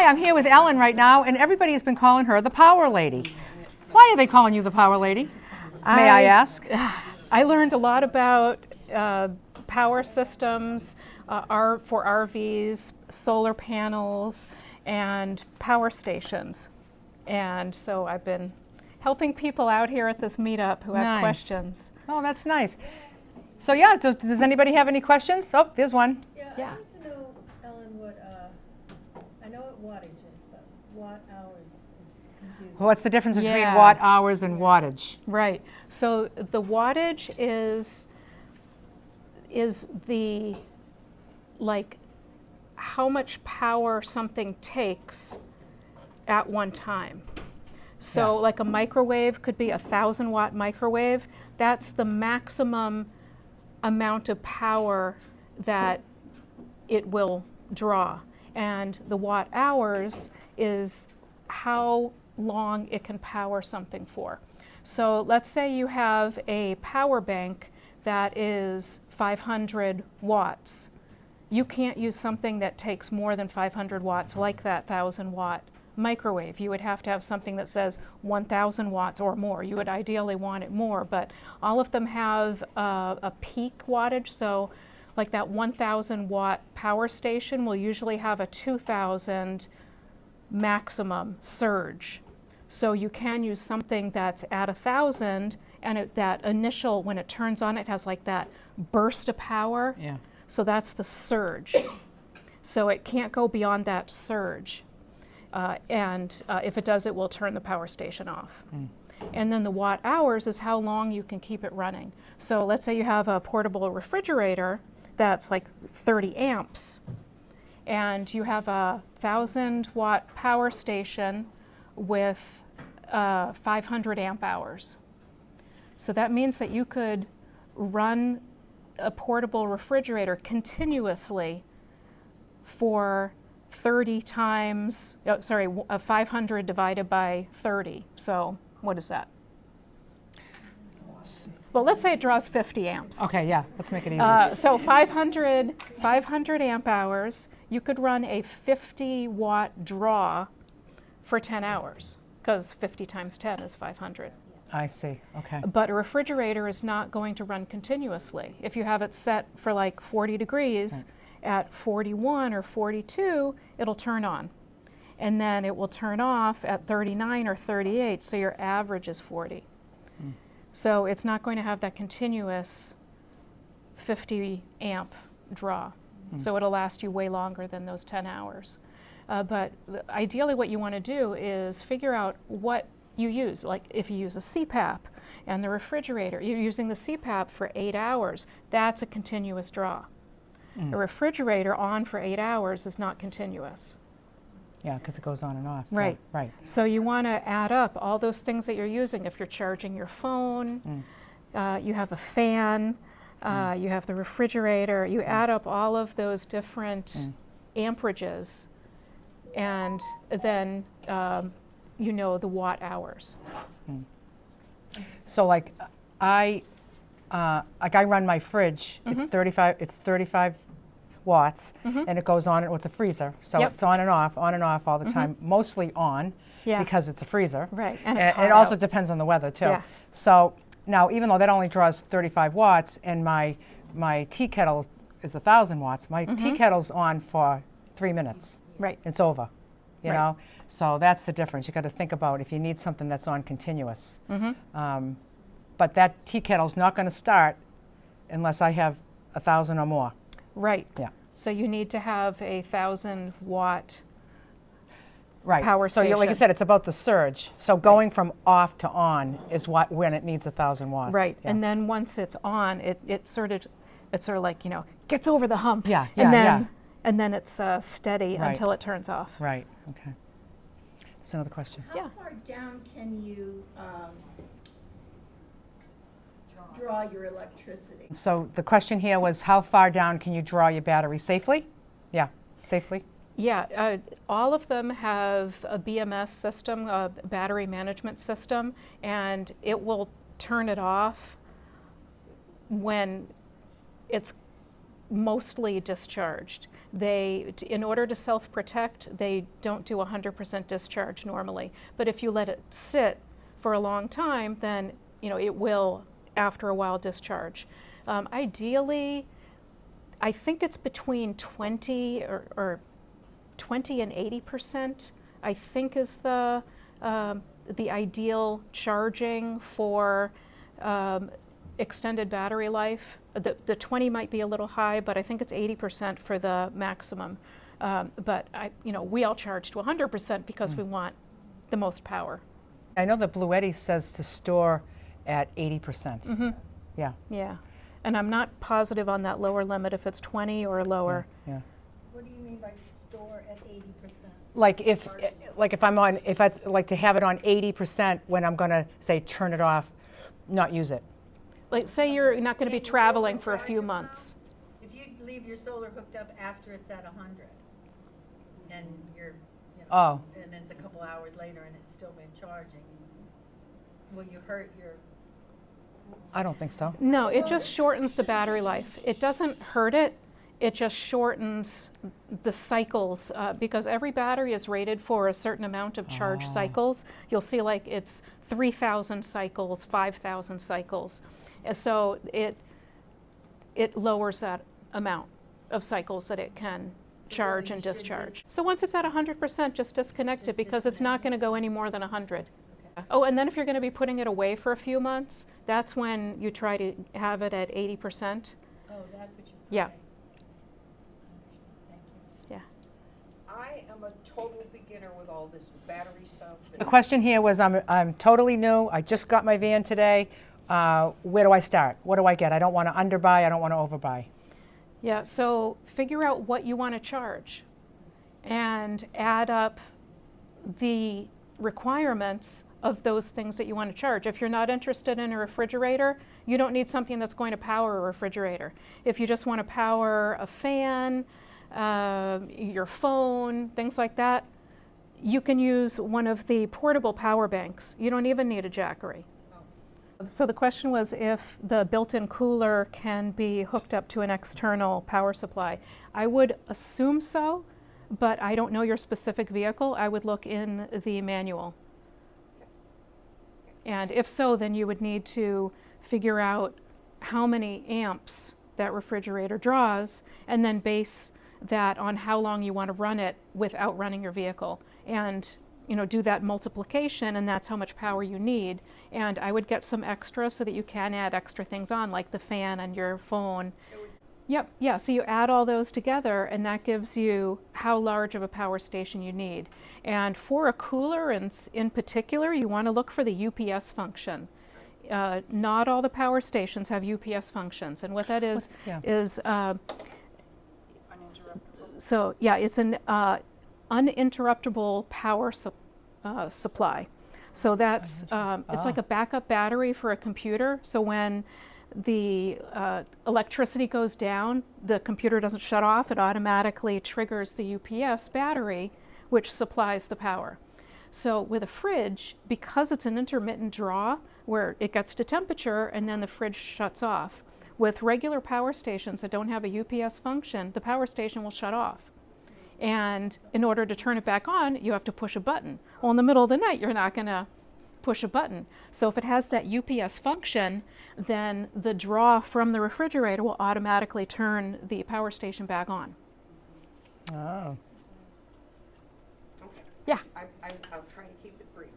Hi, I'm here with Ellen right now, and everybody has been calling her the Power Lady. Why are they calling you the Power Lady? May I ask? I learned a lot about power systems for RVs, solar panels, and power stations. And so I've been helping people out here at this meetup who have questions. Oh, that's nice. So yeah, does anybody have any questions? Oh, there's one. Yeah. I'd like to know, Ellen, what, I know what wattage is, but watt hours is confusing. What's the difference between watt hours and wattage? Right. So the wattage is the, like, how much power something takes at one time. So like a microwave could be 1,000-watt microwave. That's the maximum amount of power that it will draw. And the watt hours is how long it can power something for. So let's say you have a power bank that is 500 watts. You can't use something that takes more than 500 watts like that 1,000-watt microwave. You would have to have something that says 1,000 watts or more. You would ideally want it more, but all of them have a peak wattage. So like that 1,000-watt power station will usually have a 2,000 maximum surge. So you can use something that's at 1,000, and that initial, when it turns on, it has like that burst of power. Yeah. So that's the surge. So it can't go beyond that surge. And if it does, it will turn the power station off. And then the watt hours is how long you can keep it running. So let's say you have a portable refrigerator that's like 30 amps, and you have a 1,000-watt power station with 500 amp hours. So that means that you could run a portable refrigerator continuously for 30 times, 500 divided by 30. So what is that? Well, let's say it draws 50 amps. Okay, yeah, let's make it easy. So 500 amp hours, you could run a 50-watt draw for 10 hours, because 50 times 10 is 500. I see, okay. But a refrigerator is not going to run continuously. If you have it set for like 40 degrees, at 41 or 42, it'll turn on. And then it will turn off at 39 or 38, so your average is 40. So it's not going to have that continuous 50 amp draw. So it'll last you way longer than those 10 hours. But ideally what you want to do is figure out what you use. Like if you use a CPAP and the refrigerator, you're using the CPAP for 8 hours, that's a continuous draw. A refrigerator on for 8 hours is not continuous. Yeah, because it goes on and off. Right. Right. So you want to add up all those things that you're using. If you're charging your phone, you have a fan, you have the refrigerator, you add up all of those different amperages, and then you know the watt hours. So like I run my fridge, it's 35 watts, and it goes on, it's a freezer, so it's on and off all the time, mostly on, because it's a freezer. Right, and it also depends on the weather too. Yeah. So now, even though that only draws 35 watts, and my tea kettle is 1,000 watts, my tea kettle's on for 3 minutes. Right. It's over, you know? So that's the difference. You got to think about if you need something that's on continuous. But that tea kettle's not going to start unless I have 1,000 or more. Right. Yeah. So you need to have a 1,000-watt right. power So station. like you said, it's about the surge. So going from off to on is when it needs 1,000 watts. Right. Yeah. And then once it's on, it's sort of like, gets over the hump. Yeah, and then it's steady Right. until it turns off. Right. Okay. That's another question. How far down can you draw your electricity? So the question here was, how far down can you draw your battery safely? Yeah, safely. Yeah, all of them have a BMS system, a battery management system, and it will turn it off when it's mostly discharged. In order to self-protect, they don't do 100% discharge normally. But if you let it sit for a long time, then it will, after a while, discharge. Ideally, I think it's between 20 or 20 and 80%, I think is the ideal charging for extended battery life. The 20 might be a little high, but I think it's 80% for the maximum. But we all charge to 100% because we want the most power. I know the Bluetti says to store at 80%. Mm-hmm. Yeah. Yeah. And I'm not positive on that lower limit if it's 20 or lower. Yeah. What do you mean by store at 80%? Like if I'd like to have it on 80% when I'm going to say turn it off, not use it. Like say you're not going to be traveling for a few months. If you leave your solar hooked up after it's at 100, and you're, Oh. and it's a couple hours later and it's still been charging, will you hurt your? I don't think so. No, it just shortens the battery life. It doesn't hurt it. It just shortens the cycles because every battery is rated for a certain amount of charge cycles. You'll see like it's 3,000 cycles, 5,000 cycles. And so it lowers that amount of cycles that it can charge and discharge. So once it's at 100%, just disconnect it because it's not going to go any more than 100. Oh, and then if you're going to be putting it away for a few months, that's when you try to have it at 80%. Oh, that's what you. Yeah. Okay. Thank you. Yeah. I am a total beginner with all this battery stuff. The question here was I'm totally new. I just got my van today. Where do I start? What do I get? I don't want to underbuy. I don't want to overbuy. Yeah, so figure out what you want to charge and add up the requirements of those things that you want to charge. If you're not interested in a refrigerator, you don't need something that's going to power a refrigerator. If you just want to power a fan, your phone, things like that, you can use one of the portable power banks. You don't even need a Jackery. So the question was if the built-in cooler can be hooked up to an external power supply. I would assume so, but I don't know your specific vehicle. I would look in the manual. And if so, then you would need to figure out how many amps that refrigerator draws and then base that on how long you want to run it without running your vehicle. And do that multiplication, and that's how much power you need. And I would get some extra so that you can add extra things on, like the fan and your phone. Yep, yeah, so you add all those together, and that gives you how large of a power station you need. And for a cooler in particular, you want to look for the UPS function. Not all the power stations have UPS functions, and what that is, so yeah, it's an uninterruptible power supply. So that's it's like a backup battery for a computer. So when the electricity goes down, the computer doesn't shut off. It automatically triggers the UPS battery, which supplies the power. So with a fridge, because it's an intermittent draw where it gets to temperature and then the fridge shuts off, with regular power stations that don't have a UPS function, the power station will shut off. And in order to turn it back on, you have to push a button. Well, in the middle of the night, you're not going to push a button. So if it has that UPS function, then the draw from the refrigerator will automatically turn the power station back on. Oh. Okay. Yeah. I'll try to keep it brief.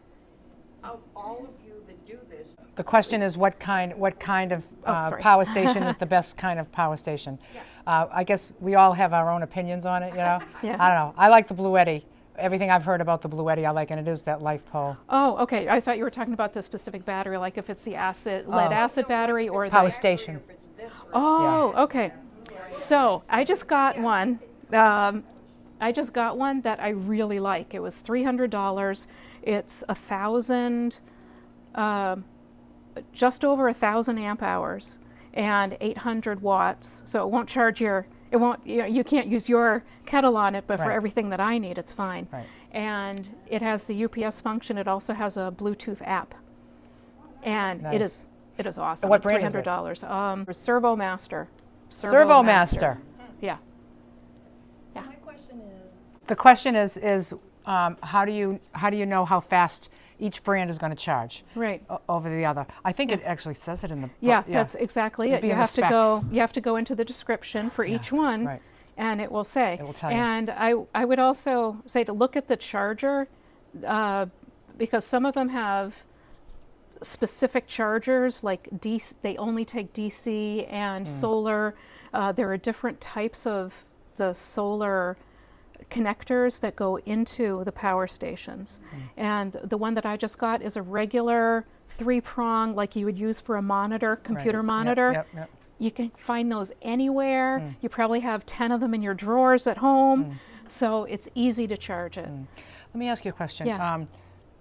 Of all of you that do this, The question is what kind of sorry. power station is the best kind of power station? Yeah. I guess we all have our own opinions on it, Yeah. I don't know. I like the Bluetti. Everything I've heard about the Bluetti I like, and it is that LiFePO. Oh, okay. I thought you were talking about the specific battery, like if it's the lead acid battery or Power the... station. if it's this or Oh, okay. So I just got one. I just got one that I really like. It was $300. It's 1,000, just over 1,000 amp hours and 800 watts. So it won't charge you can't use your kettle on it, but for Right. everything that I need, it's fine. Right. And it has the UPS function. It also has a Bluetooth app. And Nice. it is awesome. What brand is it? $300. Servomaster Servomaster. Yeah. So my question is, The question is how do you know how fast each brand is going to charge Right. over the other? I think it actually says it in the book. Yeah, that's exactly It'd it. be You in the have to go into the description for each one, right. and it will say. It will tell you. And I would also say to look at the charger, because some of them have specific chargers, like DC, they only take DC and solar. There are different types of the solar connectors that go into the power stations. And the one that I just got is a regular 3-prong, like you would use for a monitor, computer Right. monitor. Yep. You can find those anywhere. You probably have 10 of them in your drawers at home. So it's easy to charge it. Let me ask you a question. Yeah.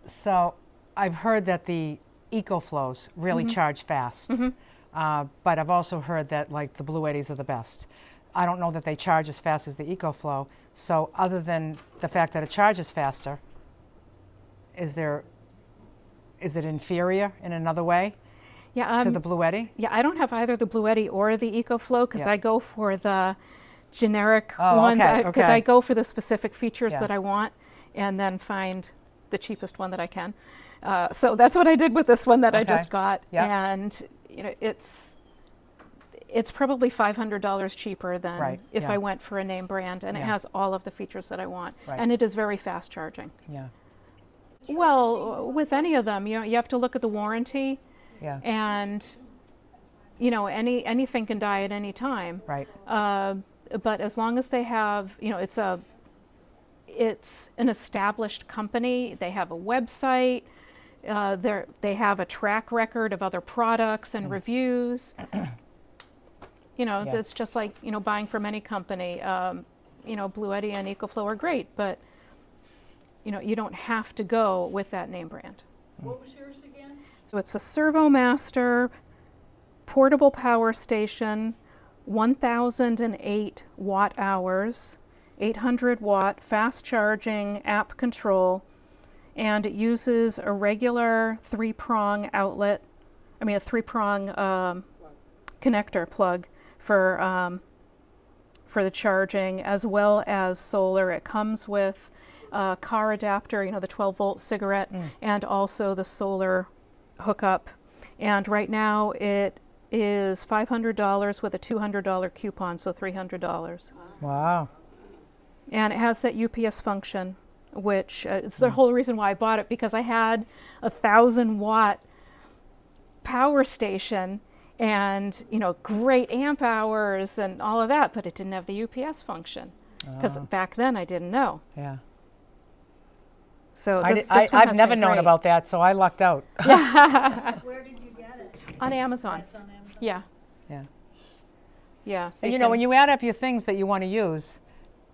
So I've heard that the EcoFlows really charge fast, but I've also heard that like the Blue Eddies are the best. I don't know that they charge as fast as the EcoFlow. So other than the fact that it charges faster, is it inferior in another way Yeah, to the Blue Eddy? yeah, I don't have either the Blue Eddy or the EcoFlow because Yeah. I go for the generic Oh, ones okay, because okay. I go for the specific features Yeah. that I want and then find the cheapest one that I can. So that's what I did with this one that I Okay. just got. Yeah. And it's probably $500 cheaper than Right, if yeah. I went for a name brand, and it Yeah. has all of the features that I want. Right. And it is very fast charging. Yeah. Well, with any of them, you have to look at the warranty, Yeah. and anything can die at any time. Right. But as long as they have, it's an established company. They have a website. They have a track record of other products and reviews. Yeah. It's just like buying from any company. Blue Eddy and EcoFlow are great, but you don't have to go with that name brand. What was yours again? So it's a Servomaster Portable Power Station, 1,008 watt hours, 800 watt fast charging app control, and it uses a regular 3-prong outlet, a 3-prong connector plug for the charging, as well as solar. It comes with a car adapter, the 12-volt cigarette, and also the solar hookup. And right now it is $500 with a $200 coupon, so $300. Wow. And it has that UPS function, which is the whole reason why I bought it, because I had a 1,000-watt power station and great amp hours and all of that, but it didn't have the UPS function because back then I didn't know. Yeah. So I this di- one I've has never been known great. about that, so I lucked out. where did you get it? On Amazon. It's on Amazon. Yeah, Yeah. yeah. So And when you add up your things that you want to use,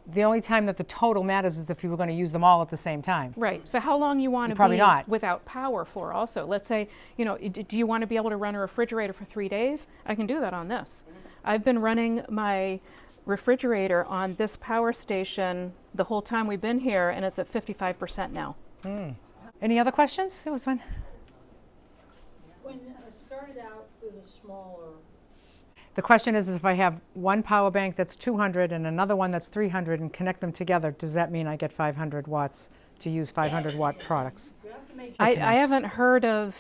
the only time that the total matters is if you were going to use them all at the same time. right. So how long you want to Probably be not. without power for? Also, let's say do you want to be able to run a refrigerator for 3 days? I can do that on this. I've been running my refrigerator on this power station the whole time we've been here, and it's at 55% now. Any other questions? There was one. When it started out with a smaller, The question is if I have one power bank that's 200 and another one that's 300 and connect them together, does that mean I get 500 watts to use 500 watt products? you have to make I connects. haven't heard of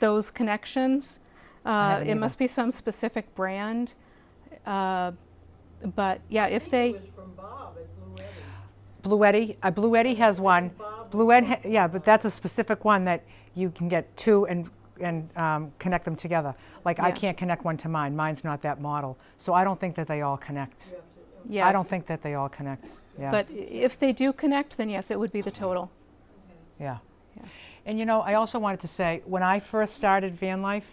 those connections. haven't It either. must be some specific brand. But yeah, if they, it was from Bob at Blue Eddy. Blue Eddy has one. Blue Eddy, yeah, but that's a specific one that you can get two and connect them together. Like I Yeah. can't connect one to mine. Mine's not that model. So I don't think that they all connect. yes. I don't think that they all connect. Yeah. But if they do connect, then yes, it would be the total. Yeah. Yeah. And I also wanted to say, when I first started van life,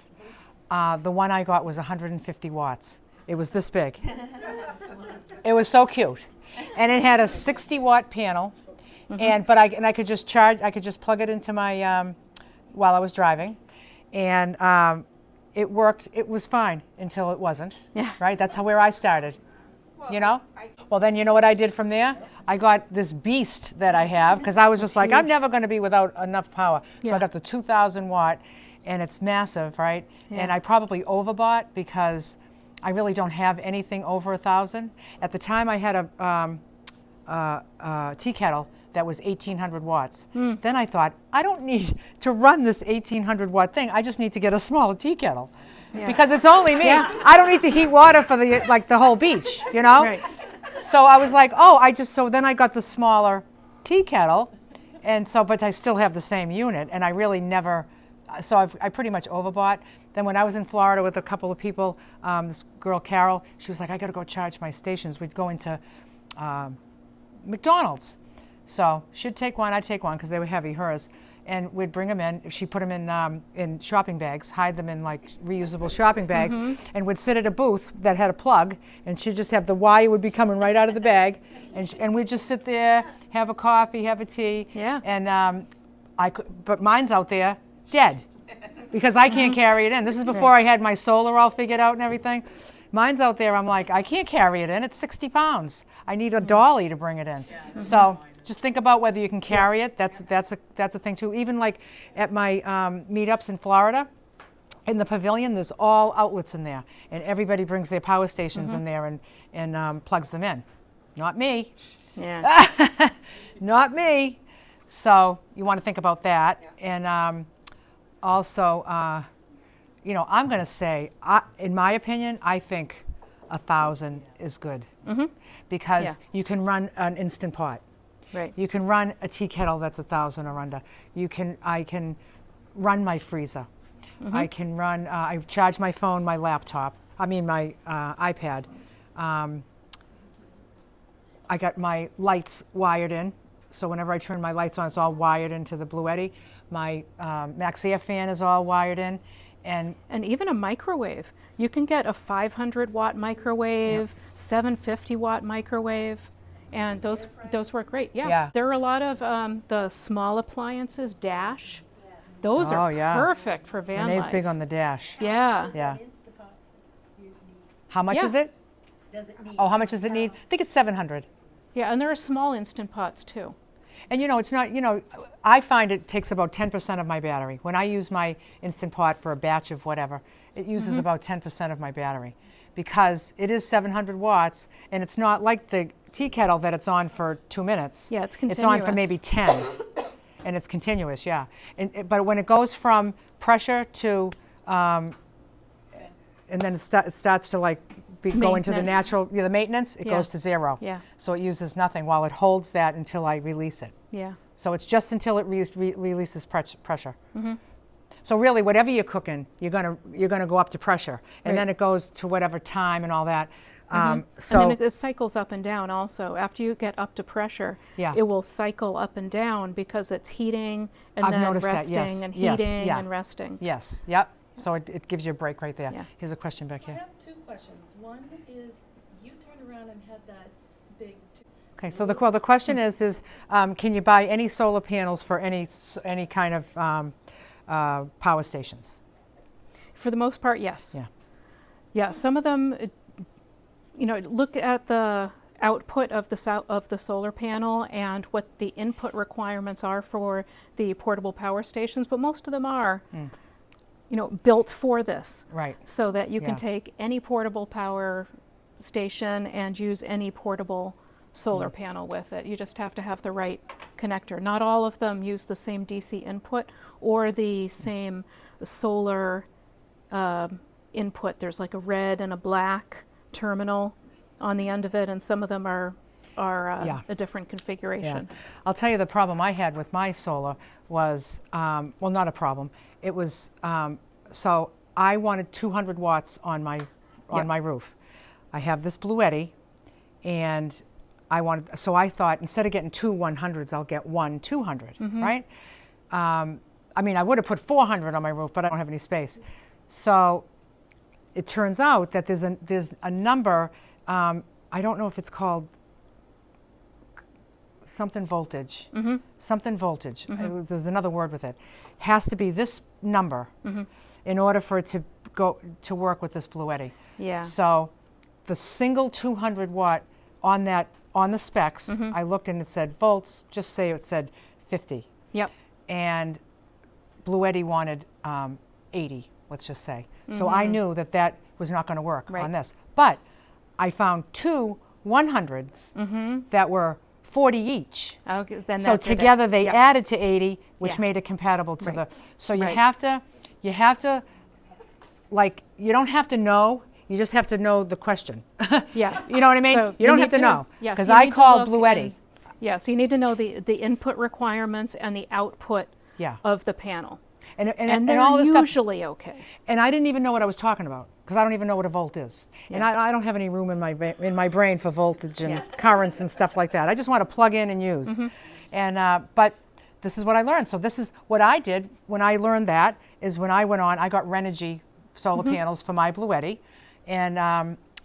the one I got was 150 watts. It was this big. It was so cute. And it had a 60 watt panel, and I could just charge, I could just plug it into my, while I was driving. And it worked, it was fine until it wasn't. Yeah. Right? That's where I started. Well, then you know what I did from there? I got this beast that I have, because I was just like, I'm never going to be without enough power. So Yeah. I got the 2,000 watt, and it's massive, right? Yeah. And I probably overbought because I really don't have anything over 1,000. At the time, I had a tea kettle that was 1,800 watts. Then I thought, I don't need to run this 1,800 watt thing. I just need to get a smaller tea kettle because it's only me. I don't need to heat water for the whole beach, you know? Right. So I was like, oh, so then I got the smaller tea kettle, and so, but I still have the same unit, and I really never, so I pretty much overbought. Then when I was in Florida with a couple of people, this girl, Carol, she was like, I gotta go charge my stations. We'd go into McDonald's. So she'd take one, I'd take one, because they were heavy, hers. And we'd bring them in. She put them in shopping bags, hide them in like reusable shopping bags, and would sit at a booth that had a plug, and she'd just have the wire would be coming right out of the bag, and we'd just sit there, have a coffee, have a tea. Yeah. And but mine's out there dead, because I can't carry it in. This is before I had my solar all figured out and everything. Mine's out there. I'm like, I can't carry it in. It's 60 pounds. I need a dolly to bring it in. So just think about whether you can carry it. That's a thing too. Even like at my meetups in Florida, in the pavilion, there's all outlets in there, and everybody brings their power stations in there and plugs them in. Not me. Yeah. Not me. So you want to think about that. And also, you know, I'm going to say, in my opinion, I think 1,000 is good, because you can run an Instant Pot. Right. You can run a tea kettle that's 1,000 or under. I can run my freezer. I can run. I charge my phone, my laptop. I mean my iPad. I got my lights wired in, so whenever I turn my lights on, it's all wired into the Bluetti. My Max Air fan is all wired in, and even a microwave. You can get a 500 watt microwave, 750 watt microwave, and those work great. Yeah. There are a lot of the small appliances, Dash. Those are perfect for van Renee's life. big on the Dash. Yeah. Yeah. Instapot, you need, How much is it? does it need? Oh, how much does it need? I think it's 700. Yeah, and there are small Instant Pots too. And you know, it's not, you know, I find it takes about 10% of my battery. When I use my Instant Pot for a batch of whatever, it uses about 10% of my battery, because it is 700 watts, and it's not like the tea kettle that it's on for 2 minutes. Yeah, it's It's on for continuous. maybe 10, and it's continuous, yeah. But when it goes from pressure to, and then it starts to like go into the Maintenance. natural, the maintenance, it goes to 0. Yeah. So it uses nothing while it holds that until I release it. Yeah. So it's just until it releases pressure. So really, whatever you're cooking, you're gonna go up to pressure, and then it goes to whatever time and all that. So and then it cycles up and down also. After you get up to pressure, it will cycle up and down because it's heating and I've then noticed that, resting yes. and Yes, heating yeah. and resting. yes, yep. So it gives you a break right there. Yeah. Here's a question back I here. have two questions. One is, you turned around and had that big, Okay, so the question is can you buy any solar panels for any kind of power stations? For the most part, yes. Yeah. Yeah, some of them, you know, look at the output of the solar panel and what the input requirements are for the portable power stations, but most of them are, you know, built for this. Right. So that you Yeah. can take any portable power station and use any portable solar panel with it. You just have to have the right connector. Not all of them use the same DC input or the same solar input. There's like a red and a black terminal on the end of it, and some of them are a different configuration. Yeah. I'll tell you the problem I had with my solar was, well, not a problem. It was, so I wanted 200 watts on my roof. I have this Bluetti, and so I thought instead of getting 2 100s, I'll get 1 200, right? I mean, I would have put 400 on my roof, but I don't have any space. So it turns out that there's a number, I don't know if it's called something voltage. Something voltage. There's another word with it. Has to be this number in order for it to go to work with this Bluetti. Yeah. So the single 200 watt on the specs, I looked and it said volts, just say it said 50. Yep. And Bluetti wanted 80, let's just say. So I knew that was not going to work Right. on this. But I found two 100s that were 40 each. Okay, then So that did it. together they Yep. added to 80, which Yeah. made it compatible to Right. the. So you Right. have to, like, you don't have to know. You just have to know the question. Yeah. You know what I mean? So you don't need have to know. Yes, Because you I need to called look Bluetti. in- Yeah, so you need to know the input requirements and the output Yeah. of the panel. And And they're all this stuff. usually okay. And I didn't even know what I was talking about because I don't even know what a volt is. And Yeah. I don't have any room in my brain for voltage and Yeah. currents and stuff like that. I just want to plug in and use. And but this is what I learned. So this is what I did when I learned that is when I went on, I got Renogy solar panels for my Bluetti. And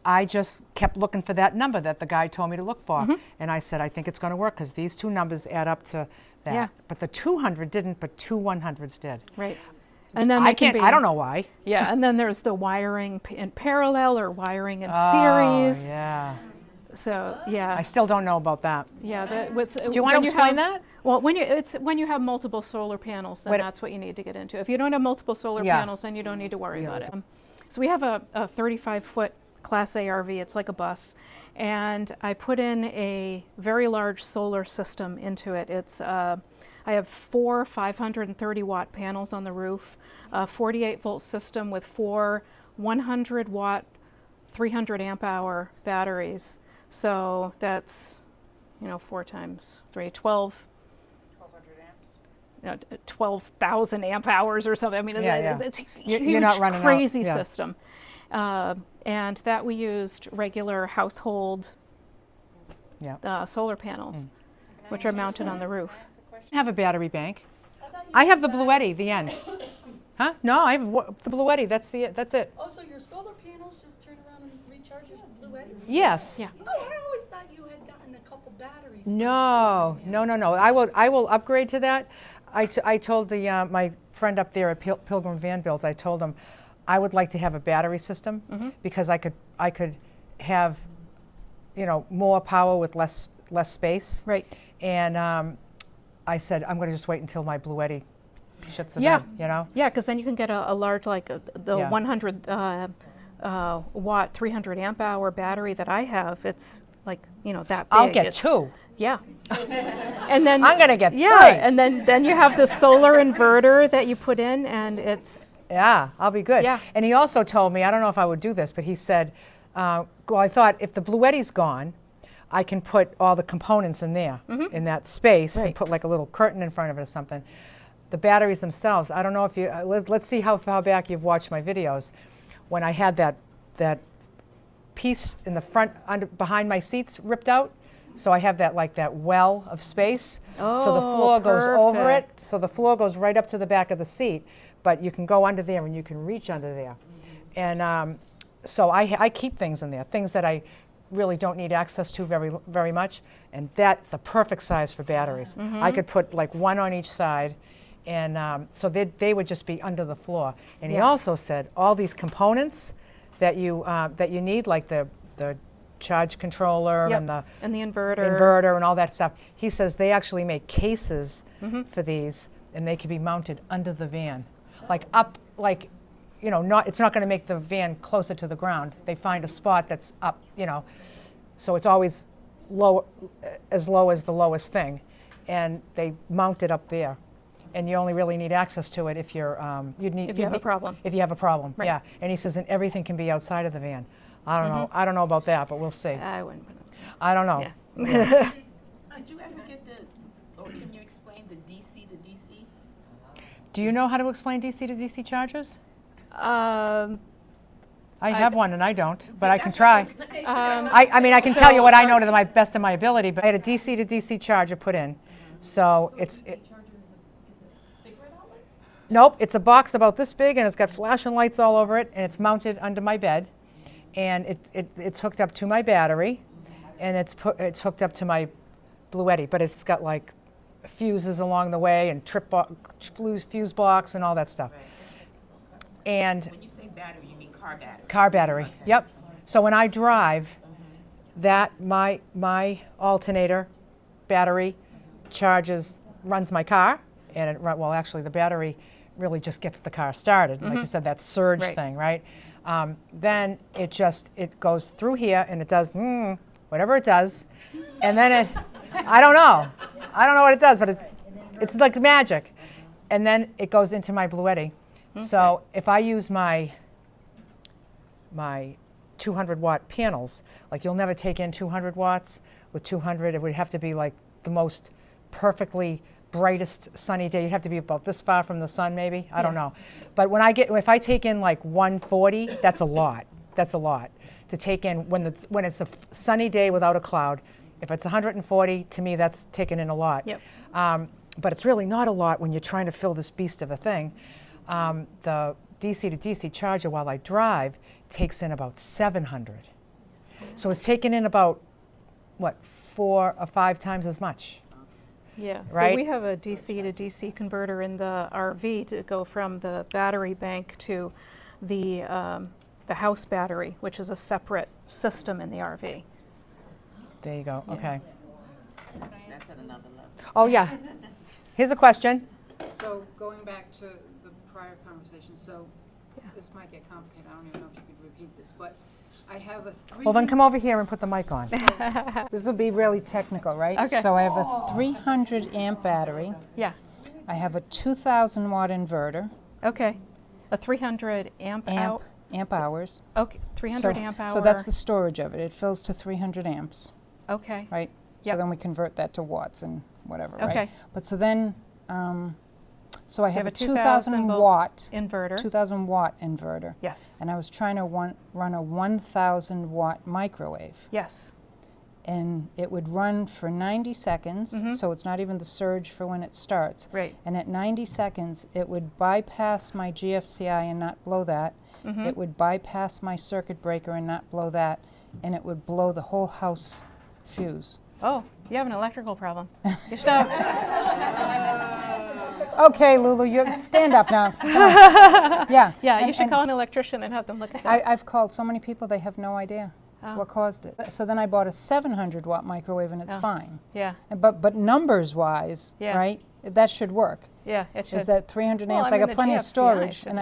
I just kept looking for that number that the guy told me to look for. And I said, I think it's going to work because these two numbers add up to that. Yeah. But the 200 didn't, but two 100s did. Right. And then I they can can't, be, I don't know why. Yeah, and then there's the wiring in parallel or wiring in series. Oh, yeah. So yeah, I still don't know about that. yeah. Do Do you want to explain that? Well, when you have multiple solar panels, then Wait. that's what you need to get into. If you don't have multiple solar Yeah. panels, then you don't need to worry Yeah. about it. So we have a 35-foot Class A RV. It's like a bus, and I put in a very large solar system into it. It's I have 4 530-watt panels on the roof, a 48-volt system with 4 100-watt, 300 amp hour batteries. So that's, 4 times 3, 12,000 amp hours or something. I mean, Yeah, it's a You're huge, not running out, crazy yeah. system. And that we used regular household Yeah. solar panels, which are mounted on the roof. I have a battery bank. thought you I have the said Bluetti, the end. Huh? No, I have the Bluetti. That's it. Oh, so your solar panels just turn around and recharge your Bluetti? Yes. Yeah. Oh, I always thought you had gotten a couple batteries. for your No, solar no. I will upgrade to that. I told my friend up there at Pilgrim Van Builds, I told him I would like to have a battery system because I could have, more power with less space. Right. And I said I'm going to just wait until my Bluetti shuts the Yeah. bed, Yeah, because then you can get a large, like the Yeah. 100 watt, 300 amp hour battery that I have. It's like, that big. I'll get It's- two. Yeah. And then I'm gonna get yeah, three. and then you have the solar inverter that you put in, and it's Yeah, I'll be good. Yeah. And he also told me, I don't know if I would do this, but he said, well, I thought if the Bluetti's gone, I can put all the components in there, in that space, and Right. put like a little curtain in front of it or something. The batteries themselves, I don't know if you, let's see how far back you've watched my videos. When I had that piece in the front, behind my seats ripped out, so I have that well of space. So the Oh, floor goes over it. perfect. So the floor goes right up to the back of the seat, but you can go under there and you can reach under there. And so I keep things in there, things that I really don't need access to very much, and that's the perfect size for batteries. I could put like one on each side, and so they would just be under the floor. And he Yeah. also said all these components that you need, like the charge controller Yep. and the and the inverter. inverter and all that stuff. He says they actually make cases for these, and they can be mounted under the van, like up, like, it's not going to make the van closer to the ground. They find a spot that's up, so it's always low as the lowest thing, and they mount it up there. And you only really need access to it if you're If you have a problem. If you have a problem, Right. yeah. And he says, and everything can be outside of the van. I don't know. I don't know about that, but we'll see. I wouldn't put it. I don't know. Yeah. Did you ever get or can you explain the DC to DC? Do you know how to explain DC to DC chargers? Um, I have one and I don't, but I can That's what I try. was gonna say. I mean, I can tell you what I know to my best of my ability, but I had a DC to DC charger put in. So it's, nope, it's a box about this big and it's got flashing lights all over it, and it's mounted under my bed. And it's hooked up to my battery, and it's hooked up to my Bluetti, but it's got like fuses along the way and fuse blocks and all that stuff. And When you say battery, you mean car battery? car battery, yep. So when I drive, my alternator battery runs my car, and actually the battery really just gets the car started. Like you said, that surge Right. thing, right? Then it goes through here and it does whatever it does, and then I don't know what it does, but it's like magic, and then it goes into my Bluetti. Okay. So if I use my 200 watt panels, like you'll never take in 200 watts. With 200, it would have to be like the most perfectly brightest sunny day. You'd have to be about this far from the sun, maybe. I don't know. But if I take in like 140, that's a lot. That's a lot to take in when it's a sunny day without a cloud. If it's 140, to me, that's taken in a lot. Yep. But it's really not a lot when you're trying to fill this beast of a thing. The DC to DC charger, while I drive, takes in about 700. So it's taken in about, 4 or 5 times as much. Yeah, Right? so we have a DC to DC converter in the RV to go from the battery bank to the house battery, which is a separate system in the RV. There you go. Okay. That's at another level. Oh, yeah. Here's a question. So going back to the prior conversation, so this might get complicated, I don't even know if you could repeat this, but I have a 300. Well, then come over here and put the mic on. This will be really technical, right? Okay. So I have a 300 amp battery. Yeah, I have a 2,000 watt inverter. okay. A 300 amp hour. Amp hours. Okay, 300 so, amp hour. So that's the storage of it. It fills to 300 amps, Okay, right? Yep. So then we convert that to watts and whatever, right? Okay. But so then, so I have have a a 2,000 2,000 volt watt, inverter. 2,000 watt inverter. Yes, And I was trying to run a 1,000 watt microwave. yes. And it would run for 90 seconds, so it's not even the surge for when it starts. Right. And at 90 seconds, it would bypass my GFCI and not blow that. It would bypass my circuit breaker and not blow that. And it would blow the whole house fuse. Oh, you have an electrical problem. You should have, Okay, Lulu, you stand up now. Come on. Yeah. yeah, you and- should and call an electrician and have them look at that. I've called so many people, they have no idea Oh. what caused it. So then I bought a 700 watt microwave and it's Oh. fine. Yeah, But numbers wise, Yeah. right, that should work. yeah, it should. Is that 300 Well, amps? I I mean, got the plenty of GFCI storage. should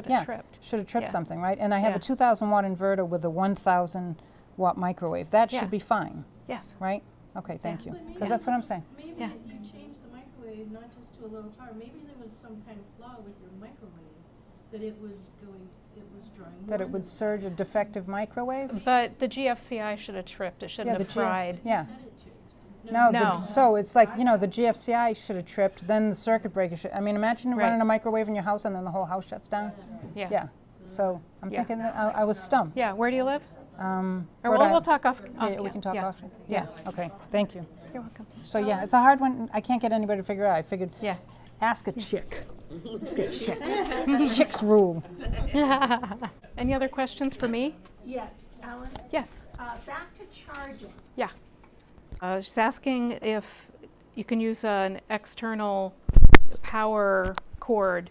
have yeah, tripped. should have tripped Yeah. something, right? And I have Yeah. a 2,000 watt inverter with a 1,000 watt microwave. That Yeah. should be fine, Yes, right? Okay, thank you. But maybe Because that's what I'm saying. Maybe Yeah. you changed the microwave not just to a lower power, maybe there was some kind of flaw with your microwave, that it was drawing more. That it would surge a defective microwave? but the GFCI should have tripped. It shouldn't the have fried. Yeah. Said it changed. No, No. so it's like, the GFCI should have tripped, then the circuit breaker should, I mean, imagine Right. running a microwave in your house and then the whole house shuts down. Yeah. Yeah, so I'm Yeah. thinking that I was stumped. Yeah, where do you live? Or Rhode we'll Island. talk off. Yeah, we can talk off. Yeah, okay, thank you. You're welcome. So yeah, it's a hard one. I can't get anybody to figure it out. I figured, Yeah. ask a chick. Let's get a chick. Chicks rule. Any other questions for me? Yes, Alan, Yes. back to charging. Yeah. She's asking if you can use an external power cord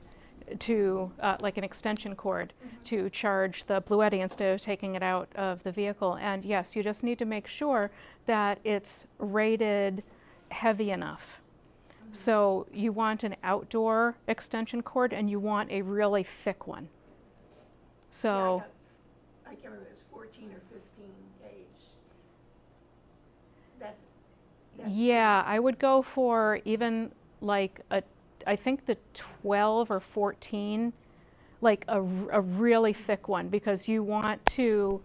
to, like an extension cord, to charge the Bluetti instead of taking it out of the vehicle. And yes, you just need to make sure that it's rated heavy enough. So you want an outdoor extension cord and you want a really thick one. So I can't remember, it was 14 or 15 gauge. That's yeah, I would go for even like I think the 12 or 14, like a really thick one, because you want to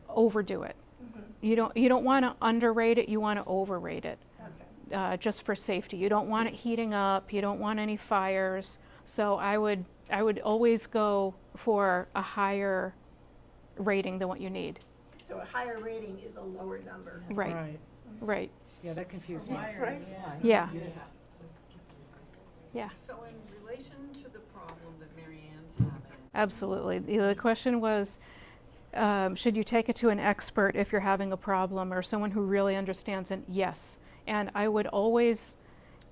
overdo it. You don't want to underrate it, you want to overrate it. Just for safety. You don't want it heating up, you don't want any fires. So I would always go for a higher rating than what you need. So a higher rating is a lower number. Right, right. Yeah, that confused me. Yeah. Yeah, So in relation to the problem that Mary Ann's having, absolutely. The question was, should you take it to an expert if you're having a problem, or someone who really understands it? Yes. And I would always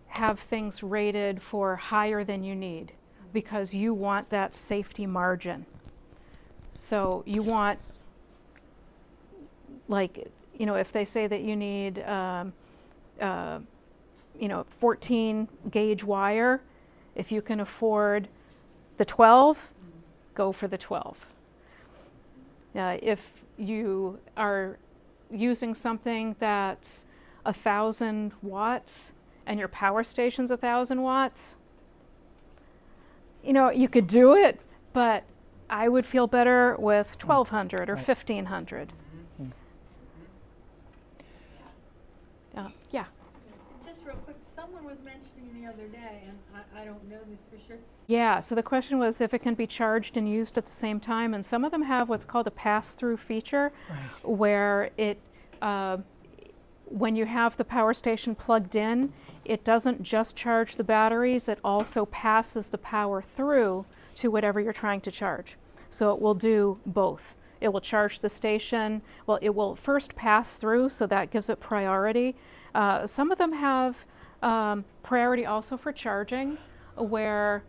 have things rated for higher than you need, because you want that safety margin. So you want, like, if they say that you need 14 gauge wire, if you can afford the 12, go for the 12. If you are using something that's 1,000 watts and your power station's 1,000 watts, you know, you could do it, but I would feel better with 1,200 or 1,500. Yeah. Just real quick, someone was mentioning the other day, and I don't know this for sure. Yeah, so the question was if it can be charged and used at the same time, and some of them have what's called a pass-through feature, where it, when you have the power station plugged in, it doesn't just charge the batteries, it also passes the power through to whatever you're trying to charge. So it will do both. It will charge the station, well, it will first pass through, so that gives it priority. Some of them have priority also for charging, where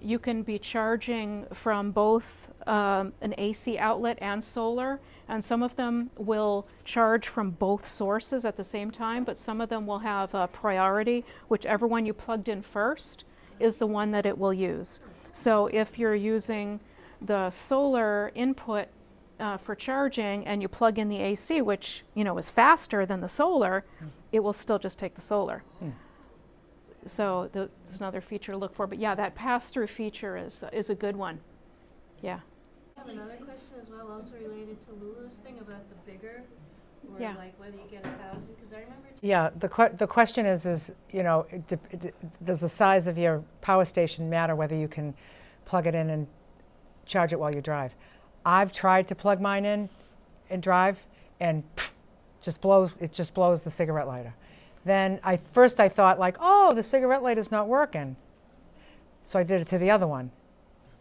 you can be charging from both an AC outlet and solar, and some of them will charge from both sources at the same time, but some of them will have a priority. Whichever one you plugged in first is the one that it will use. So if you're using the solar input for charging and you plug in the AC, which, you know, is faster than the solar, it will still just take the solar. So there's another feature to look for. But yeah, that pass-through feature is a good one. Yeah. I have another question as well, also related to Lulu's thing about the bigger, or Yeah. like whether you get 1,000, because I remember. Yeah, the question is, you know, does the size of your power station matter whether you can plug it in and charge it while you drive? I've tried to plug mine in and drive, and it just blows the cigarette lighter. Then first I thought like, oh, the cigarette lighter's not working. So I did it to the other one.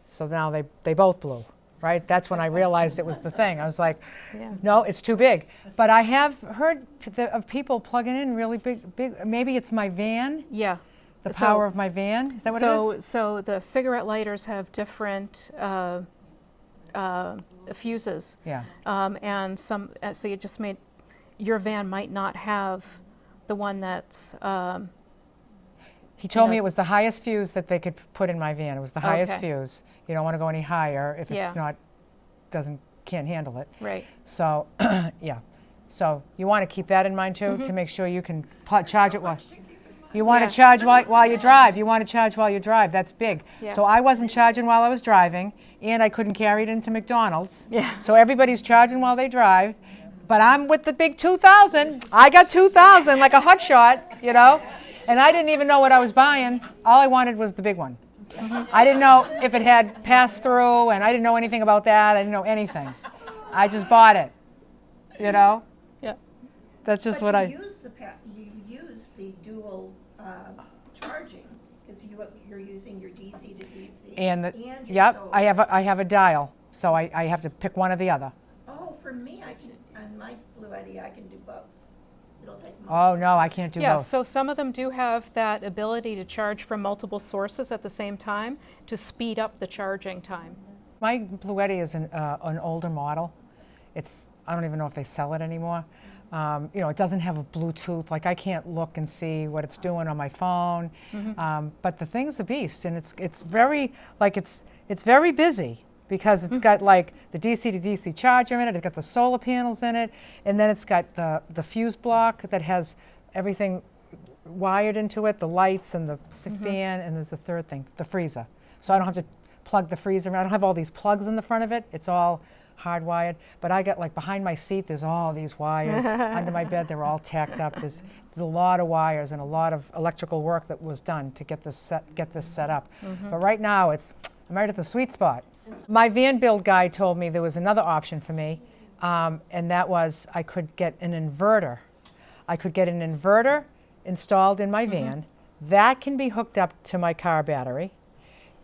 So now they both blew, right? That's when I realized it was the thing. I was like, no, it's too big. But I have heard of people plugging in really big, maybe it's my van? Yeah. The power of my van? Is that what it is? So the cigarette lighters have different fuses. Yeah. And some, so you just made, your van might not have the one that's. He told me it was the highest fuse that they could put in my van. It was the highest fuse. You don't want to go any higher if it's not, can't handle it. Right. So, yeah. So you want to keep that in mind too, to make sure you can charge it while. You want to charge while you drive. You want to charge while you drive. That's big. Yeah. So I wasn't charging while I was driving, and I couldn't carry it into McDonald's. Yeah. So everybody's charging while they drive, but I'm with the big 2,000. I got 2,000 like a hot shot, you know, and I didn't even know what I was buying. All I wanted was the big one. I didn't know if it had passed through, and I didn't know anything about that. I didn't know anything. I just bought it, you know. Yeah. That's just But what you use the dual charging, because you're using your DC to DC. And your yep, solar. I have a dial, so I have to pick one or the other. Oh, for me, I can, on my Blue Eddy, I can do both. It'll take me. Oh no, I can't do Yeah, both. so some of them do have that ability to charge from multiple sources at the same time to speed up the charging time. My Blue Eddy is an older model. I don't even know if they sell it anymore. You know, it doesn't have a Bluetooth. Like I can't look and see what it's doing on my phone. But the thing's a beast, and it's very it's very busy because it's got like the DC to DC charger in it. It's got the solar panels in it, and then it's got the fuse block that has everything wired into it, the lights and the fan, and there's a third thing, the freezer. So I don't have to plug the freezer. I don't have all these plugs in the front of it. It's all hardwired, but I got like behind my seat, there's all these wires. Under my bed, they're all tacked up. There's a lot of wires and a lot of electrical work that was done to get this set up. But right now, I'm right at the sweet spot. My van build guy told me there was another option for me, and that was I could get an inverter. I could get an inverter installed in my van. That can be hooked up to my car battery,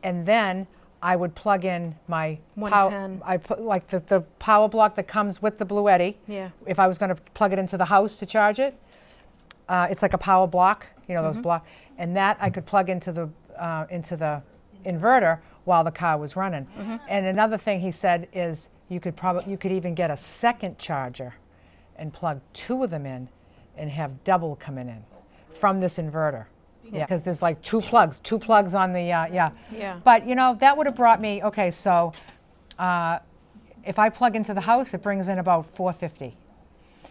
and then I would plug in my 110. I put like the power block that comes with the Blue Eddy. Yeah. If I was going to plug it into the house to charge it, it's like a power block, you know, those block, and that I could plug into the inverter while the car was running. And another thing he said is you could even get a second charger and plug two of them in and have double coming in from this inverter. Yeah, because there's like two plugs on the, yeah. Yeah. But, you know, that would have brought me, okay, so if I plug into the house, it brings in about 450.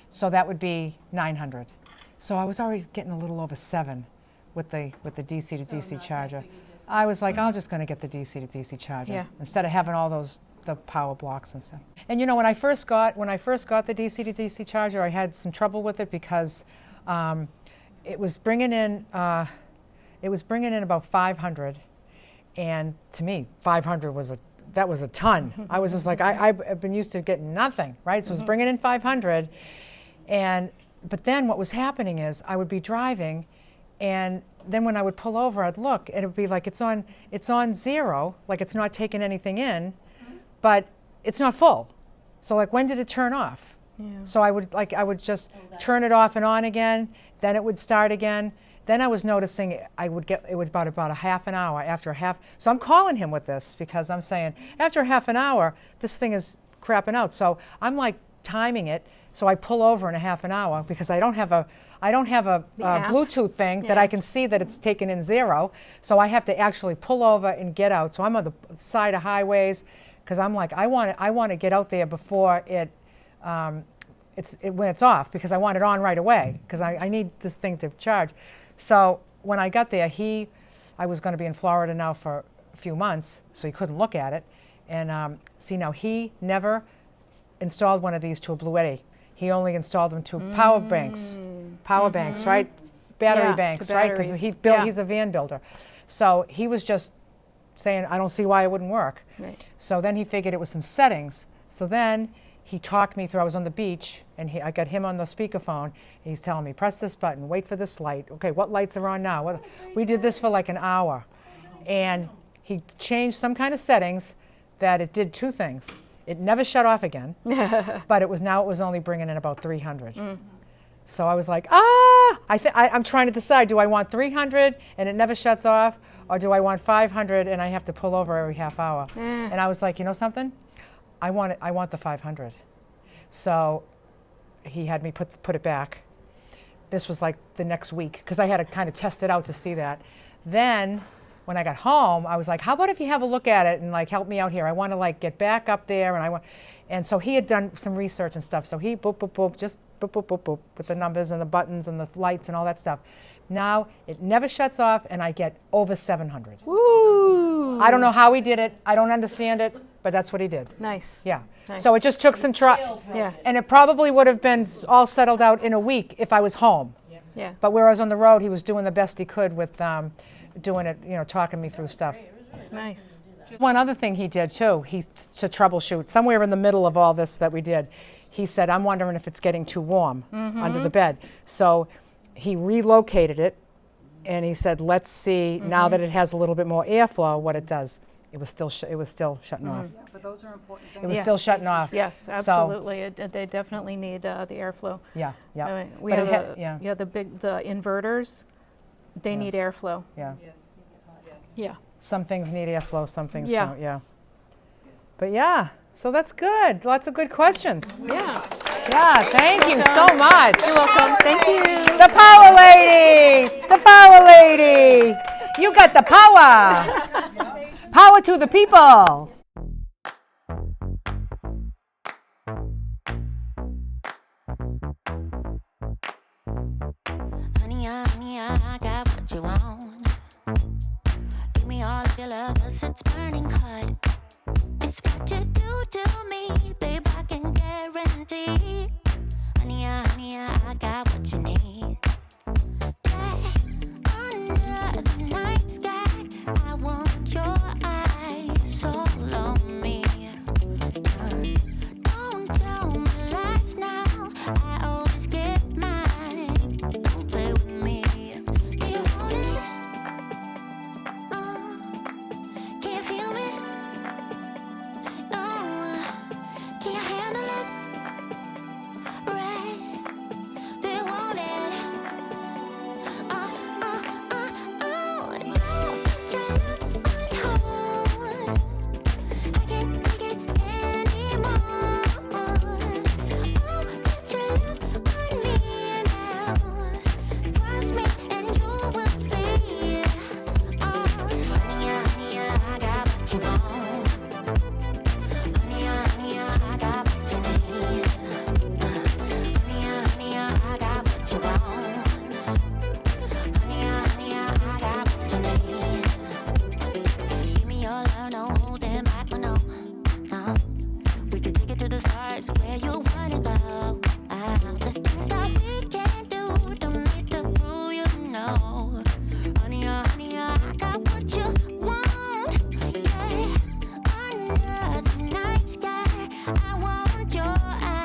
So that would be 900. So I was already getting a little over 7 with the DC to DC charger. I was like, I'm just going to get the DC to DC charger instead of having all the power blocks and stuff. And you know, when I first got the DC to DC charger, I had some trouble with it because it was bringing in about 500, and to me, 500 was a ton. I was just like, I've been used to getting nothing, right? So it was bringing in 500, but then what was happening is I would be driving, and then when I would pull over, I'd look, and it would be like it's on 0, like it's not taking anything in, but it's not full. So like, when did it turn off? Yeah. So I would just turn it off and on again, then it would start again. Then I was noticing it was about a half an hour after a half. So I'm calling him with this because I'm saying, after a half an hour, this thing is crapping out. So I'm like timing it. So I pull over in a half an hour because I don't have a Bluetooth thing that I can see that it's taken in 0. So I have to actually pull over and get out. So I'm on the side of highways because I'm like, I want to get out there before when it's off, because I want it on right away because I need this thing to charge. So when I got there, I was going to be in Florida now for a few months, so he couldn't look at it. And see, now he never installed one of these to a Bluetti. He only installed them to power banks, right? Battery banks, right? Because he's a van builder. So he was just saying, I don't see why it wouldn't work. Right. So then he figured it was some settings. So then he talked me through, I was on the beach, and I got him on the speakerphone, and he's telling me, press this button, wait for this light. Okay, what lights are on now? We did this for like an hour. And he changed some kind of settings that it did 2 things. It never shut off again, but it was only bringing in about 300. So I was like, I'm trying to decide, do I want 300 and it never shuts off, or do I want 500 and I have to pull over every half hour? And I was like, you know something? I want the 500. So he had me put it back. This was like the next week, because I had to kind of test it out to see that. Then when I got home, I was like, how about if you have a look at it and like help me out here? I want to like get back up there, and so he had done some research and stuff. So he just boop with the numbers and the buttons and the lights and all that stuff. Now it never shuts off, and I get over 700. Woo! I don't know how he did it. I don't understand it, but that's what he did. Nice. Yeah. Nice. So it just took some try. Yeah. And it probably would have been all settled out in a week if I was home. Yeah. But where I was on the road, he was doing the best he could with doing it, talking me through stuff. Nice. One other thing he did too, to troubleshoot, somewhere in the middle of all this that we did, he said, I'm wondering if it's getting too warm under the bed. So he relocated it, and he said, let's see, now that it has a little bit more airflow, what it does. It was still shutting off. Yeah, but those are important things. It was still shutting off. Yes, absolutely. They definitely need the airflow. Yeah, yeah. I mean, we But have the inverters. They need airflow. Yeah. Yeah. Some things need airflow, some things Yeah. don't, yeah. But yeah, so that's good. Lots of good questions. Yeah. Yeah, thank you so much. You're welcome. Thank you. The power lady! The power lady! You got the power! Power to the people! Honey, I got what you want. Give me all of your love, 'cause it's burning hot. It's what you do to me, babe, I can guarantee. Honey, I got what you need. Under the night sky, I want your eyes all on me. Don't tell me lies now, I always get mine. Don't play with me. Do you want it? Can you feel me? is where you wanna go. The things that we can do don't need to prove you know. Honey, I got what you want. Yeah, under the night sky, I want your eyes.